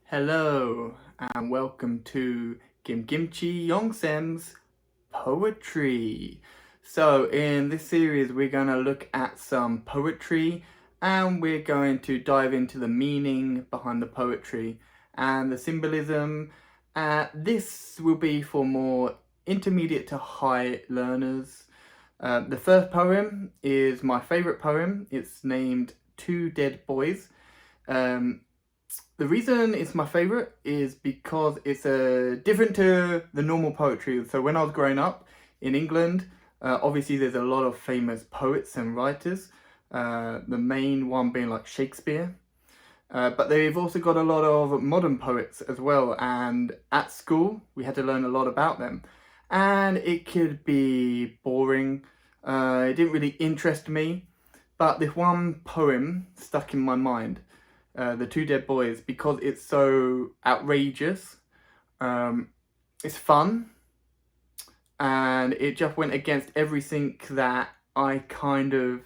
Hello and welcome to Kimchi Yongsem's Poetry. So in this series we're going to look at some poetry and we're going to dive into the meaning behind the poetry and the symbolism. This will be for more intermediate to high learners. The first poem is my favourite poem. It's named Two Dead Boys. The reason it's my favorite is because it's different to the normal poetry. So when I was growing up in England, obviously there's a lot of famous poets and writers. The main one being like Shakespeare. But they've also got a lot of modern poets as well. And at school, we had to learn a lot about them. And it could be boring. It didn't really interest me. But this one poem stuck in my mind. The Two Dead Boys, because it's so outrageous. It's fun, and it just went against everything that I kind of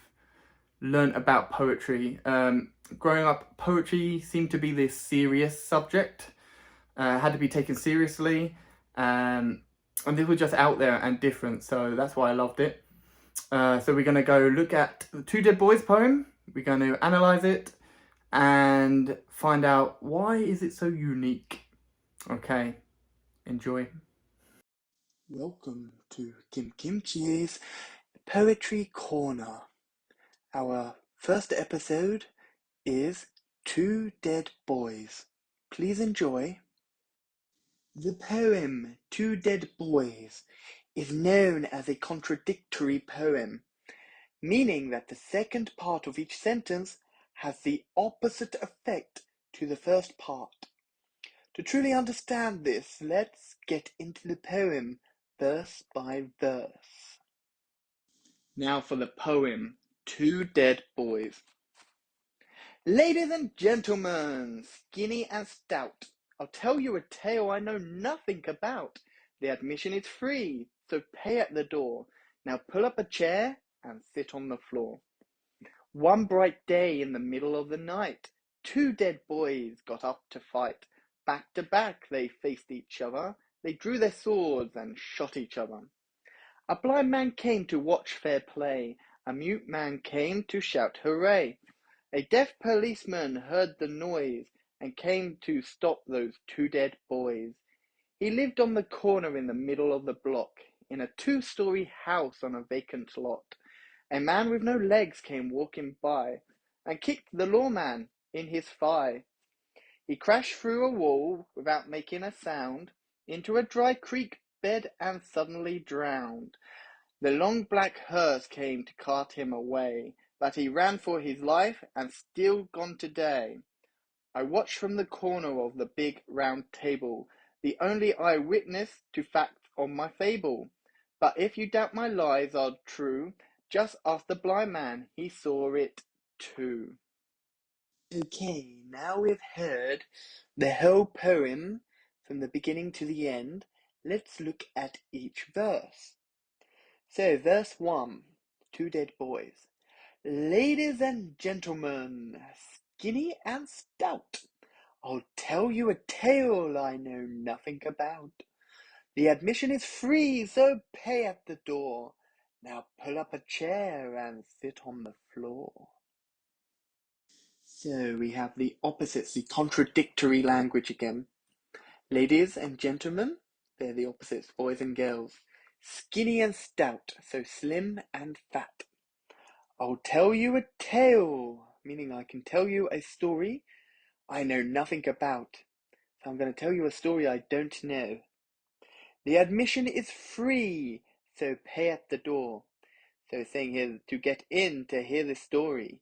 learnt about poetry. Growing up, poetry seemed to be this serious subject, had to be taken seriously, and this was just out there and different, so that's why I loved it. So we're going to go look at the Two Dead Boys poem, we're going to analyse it, and find out why is it so unique. Okay, enjoy. Welcome to Kimchi's Poetry Corner. Our first episode is Two Dead Boys. Please enjoy. The poem Two Dead Boys is known as a contradictory poem, meaning that the second part of each sentence has the opposite effect to the first part. To truly understand this, let's get into the poem verse by verse. Now for the poem, Two Dead Boys. Ladies and gentlemen, skinny and stout, I'll tell you a tale I know nothing about. The admission is free, so pay at the door. Now pull up a chair and sit on the floor. One bright day in the middle of the night, two dead boys got up to fight. Back to back they faced each other, they drew their swords and shot each other. A blind man came to watch fair play, a mute man came to shout hooray. A deaf policeman heard the noise and came to stop those two dead boys. He lived on the corner in the middle of the block, in a two-story house on a vacant lot. A man with no legs came walking by and kicked the lawman in his thigh. He crashed through a wall without making a sound into a dry creek bed and suddenly drowned. The long black hearse came to cart him away, but he ran for his life and still gone today. I watched from the corner of the big round table, the only eyewitness to fact on my fable. But if you doubt my lies are true, just ask the blind man, he saw it too. Okay, now we've heard the whole poem from the beginning to the end. Let's look at each verse. So, verse 1, Two Dead Boys. Ladies and gentlemen, skinny and stout, I'll tell you a tale I know nothing about. The admission is free, so pay at the door. Now pull up a chair and sit on the floor. So we have the opposites, the contradictory language again. Ladies and gentlemen, they're the opposites, boys and girls. Skinny and stout, so slim and fat. I'll tell you a tale, meaning I can tell you a story I know nothing about. So I'm going to tell you a story I don't know. The admission is free, so pay at the door. So saying here, to get in to hear the story,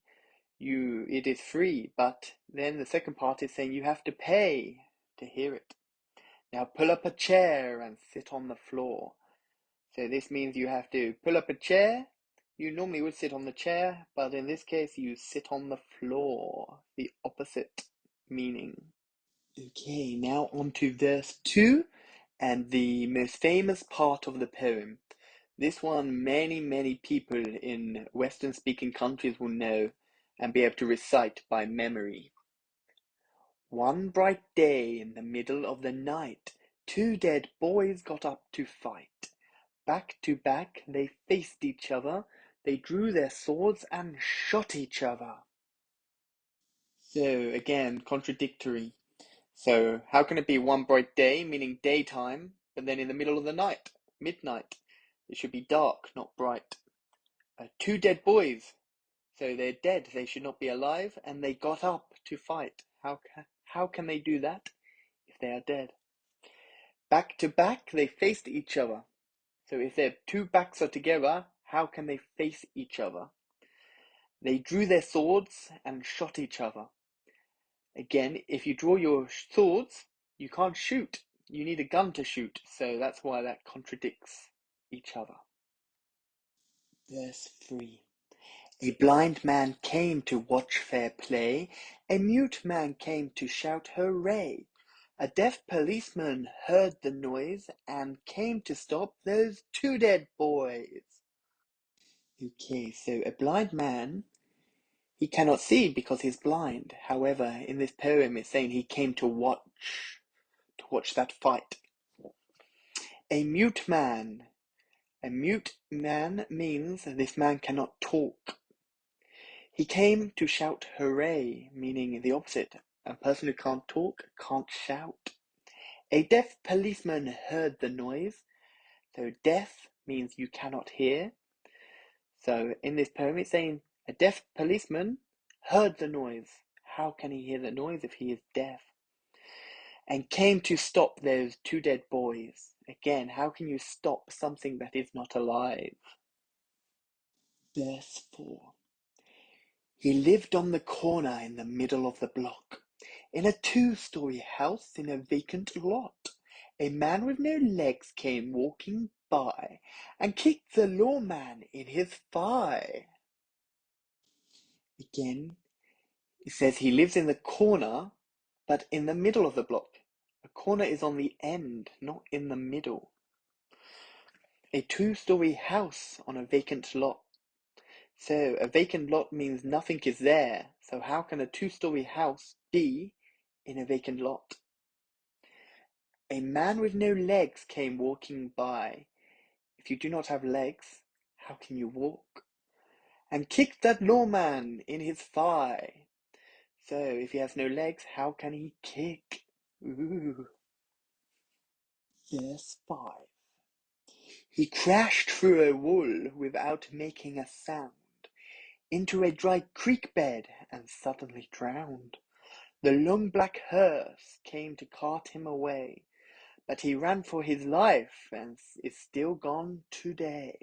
it is free, but then the second part is saying you have to pay to hear it. Now pull up a chair and sit on the floor. So this means you have to pull up a chair. You normally would sit on the chair, but in this case you sit on the floor. The opposite meaning. Okay, now on to verse 2 and the most famous part of the poem. This one many people in Western speaking countries will know and be able to recite by memory. One bright day in the middle of the night, two dead boys got up to fight. Back to back they faced each other, they drew their swords and shot each other. So again, contradictory. So how can it be one bright day, meaning daytime, but then in the middle of the night, midnight? It should be dark, not bright. Two dead boys. So they're dead, they should not be alive, and they got up to fight. How can they do that if they are dead? Back to back, they faced each other. So if their two backs are together, how can they face each other? They drew their swords and shot each other. Again, if you draw your swords, you can't shoot. You need a gun to shoot, so that's why that contradicts each other. Verse 3. A blind man came to watch fair play, a mute man came to shout hooray. A deaf policeman heard the noise and came to stop those two dead boys. Okay, so a blind man, he cannot see because he's blind. However, in this poem it's saying he came to watch that fight. A mute man. A mute man means this man cannot talk. He came to shout hooray, meaning the opposite. A person who can't talk can't shout. A deaf policeman heard the noise. So deaf means you cannot hear. So in this poem it's saying a deaf policeman heard the noise. How can he hear the noise if he is deaf? And came to stop those two dead boys. Again, how can you stop something that is not alive? Verse 4. He lived on the corner in the middle of the block, in a two-story house in a vacant lot. A man with no legs came walking by and kicked the lawman in his thigh. Again, it says he lives in the corner, but in the middle of the block. A corner is on the end, not in the middle. A two-story house on a vacant lot. So a vacant lot means nothing is there. So how can a two-story house be in a vacant lot? A man with no legs came walking by. If you do not have legs, how can you walk? And kicked that lawman in his thigh. So if he has no legs, how can he kick? Ooh. Verse 5. He crashed through a wall without making a sound, into a dry creek bed and suddenly drowned. The long black hearse came to cart him away, but he ran for his life and is still gone today.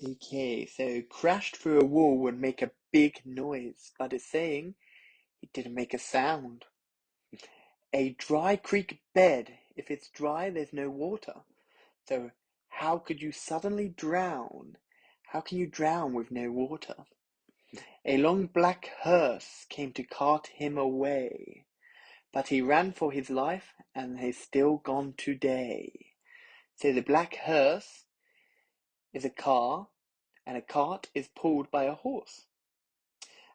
Okay, so crashed through a wall would make a big noise, but it's saying it didn't make a sound. A dry creek bed, if it's dry, there's no water. So how could you suddenly drown? How can you drown with no water? A long black hearse came to cart him away, but he ran for his life and is still gone today. So the black hearse is a car and a cart is pulled by a horse.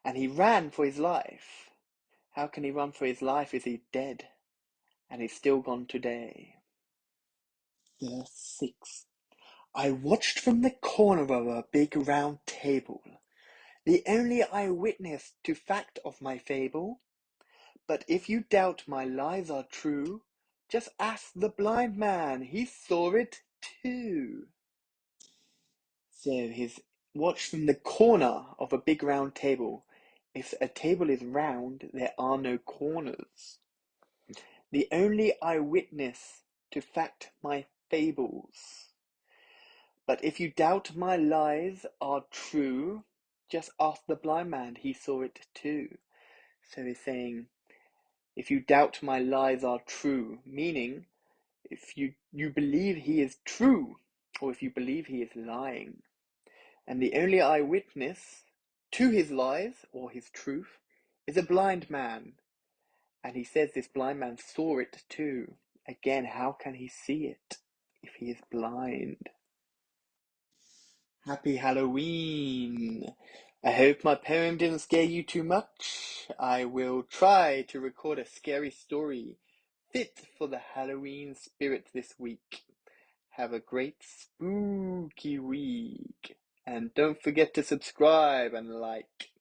And he ran for his life. How can he run for his life if he's dead and he's still gone today? Verse 6. I watched from the corner of a big round table, the only eyewitness to fact of my fable. But if you doubt my lies are true, just ask the blind man, he saw it too. So he's watched from the corner of a big round table. If a table is round, there are no corners. The only eyewitness to fact my fables. But if you doubt my lies are true, just ask the blind man, he saw it too. So he's saying, if you doubt my lies are true, meaning if you believe he is true, or if you believe he is lying. And the only eyewitness to his lies, or his truth, is a blind man. And he says this blind man saw it too. Again, how can he see it if he is blind? Happy Halloween! I hope my poem didn't scare you too much. I will try to record a scary story fit for the Halloween spirit this week. Have a great spooky week. And don't forget to subscribe and like.